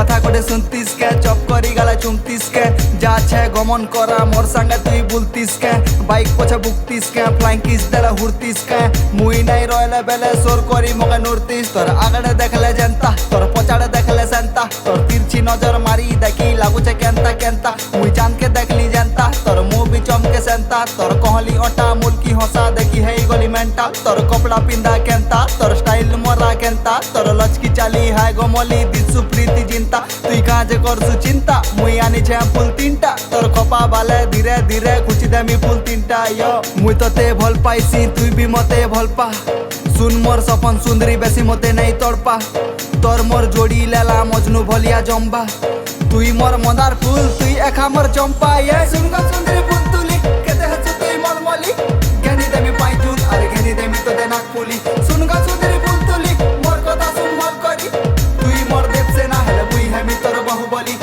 কথা কোটে শুনতিস কে চপ করি গালা চুমতিস কে যা আছে গমন করা মোর সঙ্গে তুই বলতিস কে বাইক পছে বুকতিস কে ফ্লাইং কিস দেলা হুড়তিস কে মুই নাই রয়লে বেলে সোর করি মকে নুরতিস তোর আগড়ে দেখলে জেনতা তোর পছাড়ে দেখলে সেন্তা তোর তিরছি নজর মারি দেখি লাগুছে কেনতা কেনতা মুই চাঁদকে দেখলি জেনতা তোর মুখ বি চমকে সেন্তা তোর কহলি অটা মুলকি হসা দেখি হেই গলি মেন্টাল তোর কপড়া পিন্দা কেনতা তোর স্টাইল মরা কেনতা তোর লচকি চালি হায় গমলি দিছু প্রীতি চিন্তা তুই কাজে করছু চিন্তা মুই আনিছে ফুল তিনটা তোর কপা বালে ধীরে ধীরে খুচি দেমি ফুল তিনটা ইয়ো মুই তোতে ভাল পাইছি তুই বি মতে ভাল পা শুন মোর সপন সুন্দরী বেশি মতে নেই তড়পা তোর মোর জোড়ি লেলা মজনু ভলিয়া জম্বা তুই মোর মন্দার ফুল তুই একা মোর চম্পা ইয়ে শুনগা সুন্দরী ফুল তুলি কেতে হচ্ছে তুই মলমলি ঘেনি দেমি পাইচুন আর ঘেনি দেমি তোদের নাক ফুলি শুনগা সুন্দরী ফুল তুলি মোর কথা শুন ভাল করি তুই মোর দেবসে না হেলে মুই হেমি তোর বাহুবলি